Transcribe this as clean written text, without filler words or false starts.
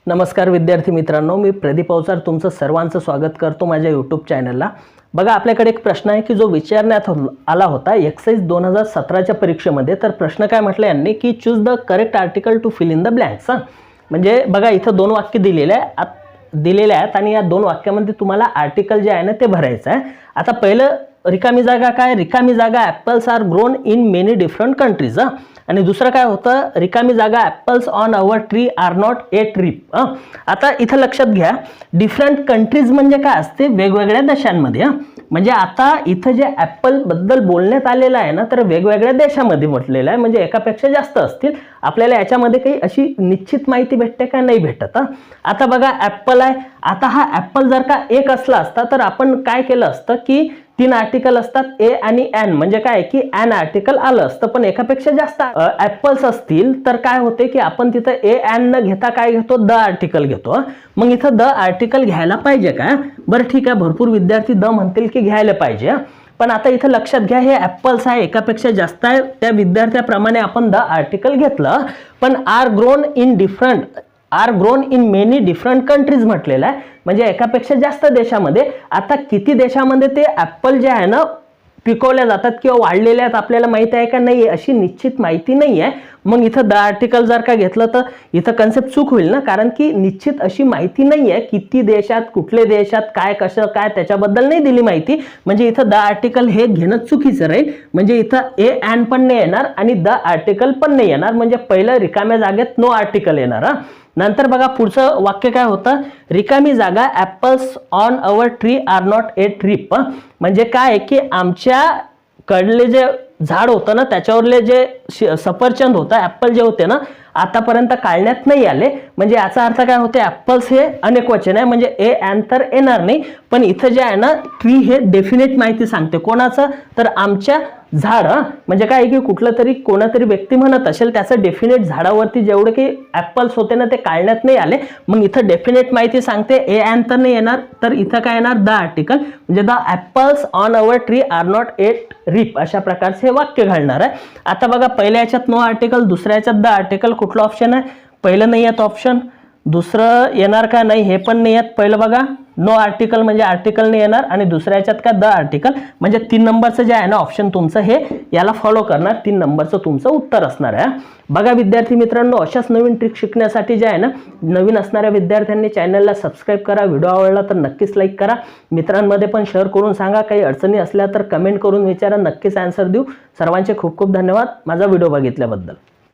नमस्कार विद्यार्थी मित्रांनो, मी प्रदीप अवचार तुमचं सर्वांचं स्वागत करतो माझ्या यूट्यूब चॅनलला। बघा, आपल्याकडे एक प्रश्न आहे की जो विचारण्यात आला होता एक्साइज 2017च्या परीक्षेमध्ये। तर प्रश्न काय म्हटलं यांनी की choose the correct article to fill in the blanks. म्हणजे बघा, इथं दोन वाक्य दिलेले आहेत आणि या दोन वाक्यामध्ये तुम्हाला आर्टिकल जे आहे ना ते भरायचं आहे। आता पहिलं रिकामी जागा काय, रिकामी जागा apples are grown in many different countries. आणि दुसरं काय होतं, रिकामी जागा apples on our tree are not a trip. आता इथं लक्षात घ्या, डिफरंट कंट्रीज म्हणजे काय असते, वेगवेगळ्या देशांमध्ये। म्हणजे आता इथं जे ॲपल बद्दल बोलण्यात आलेलं आहे ना, तर वेगवेगळ्या देशामध्ये म्हटलेलं आहे, म्हणजे एकापेक्षा जास्त असतील। आपल्याला याच्यामध्ये काही अशी निश्चित माहिती भेटते का, नाही भेटत। आता बघा, ॲपल आहे, आता हा ॲपल जर का एक असला असता तर आपण काय केलं असतं की 3 आर्टिकल असतात ए आणि एन, म्हणजे काय की एन आर्टिकल आलं असतं। पण एकापेक्षा जास्त ॲपल्स असतील तर काय होते की आपण तिथं ए एन न घेता काय घेतो, द आर्टिकल घेतो। मग इथं द आर्टिकल घ्यायला पाहिजे का? बरं ठीक आहे, भरपूर विद्यार्थी द म्हणतील की घ्यायला पाहिजे, पण आता इथं लक्षात घ्या, हे ॲपल्स आहे, एकापेक्षा जास्त आहे, त्या विद्यार्थ्याप्रमाणे आपण द आर्टिकल घेतलं। पण are grown in many different countries म्हटलेलं आहे, म्हणजे एकापेक्षा जास्त देशामध्ये। आता किती देशामध्ये ते ॲपल जे आहे ना पिकवल्या जातात किंवा वाढलेले आहेत आपल्याला माहिती आहे का, नाही, अशी निश्चित माहिती नाही आहे। मग इथं द आर्टिकल जर का घेतलं तर इथं कन्सेप्ट चूक होईल ना, कारण की निश्चित अशी माहिती नाही आहे, किती देशात, कुठले देशात, काय कसं काय त्याच्याबद्दल नाही दिली माहिती। म्हणजे इथं द आर्टिकल हे घेणं चुकीचं राहील। म्हणजे इथं ए एन पण नाही येणार आणि द आर्टिकल पण नाही येणार, म्हणजे पहिलं रिकाम्या जागेत नो आर्टिकल येणार। नंतर बघा पुढचं वाक्य काय होतं, रिकामी जागा apples on our tree are not a trip. म्हणजे काय की आमच्या कडले जे झाड होतं ना त्याच्यावरले जे सफरचंद होतं, ॲपल जे होते ना आतापर्यंत काढण्यात नाही आले। म्हणजे याचा अर्थ काय होते, ॲपल्स हे अनेक वचन आहे, म्हणजे ए एन तर येणार नाही। पण इथं जे आहे ना ट्री हे डेफिनेट माहिती सांगते, कोणाचं, तर आमच्या झाड। म्हणजे काय की कुठलं तरी कोणतरी व्यक्ती म्हणत असेल त्याचं डेफिनेट झाडावरती जेवढे की ॲपल्स होते ना ते काढण्यात नाही आले। मग इथं डेफिनेट माहिती सांगते, ए एन तर नाही येणार, तर इथं काय येणार, द आर्टिकल, म्हणजे the apples on our tree are not a trip, अशा प्रकारचे वाक्य घालणार आहे। आता बघा, पहिल्या याच्यात नो आर्टिकल, दुसऱ्या याच्यात द आर्टिकल, कुठलं ऑप्शन आहे, पहिलं नाही येत ऑप्शन, दुसरं येणार का, नाही, हे पण नाही येत। पहिलं बघा, नो आर्टिकल म्हणजे आर्टिकल नाही येणार, आणि दुसऱ्या याच्यात का द आर्टिकल, म्हणजे 3 नंबरचं जे आहे ना ऑप्शन तुमचं हे याला फॉलो करणार, 3 नंबरचं तुमचं उत्तर असणार आहे। बघा विद्यार्थी मित्रांनो, अशाच नवीन ट्रिक शिकण्यासाठी जे आहे ना, नवीन असणाऱ्या विद्यार्थ्यांनी चॅनलला सबस्क्राईब करा, व्हिडिओ आवडला तर नक्कीच लाईक करा, मित्रांमध्ये पण शेअर करून सांगा, काही अडचणी असल्या तर कमेंट करून विचारा, नक्कीच आन्सर देऊ। सर्वांचे खूप खूप धन्यवाद माझा व्हिडिओ बघितल्याबद्दल।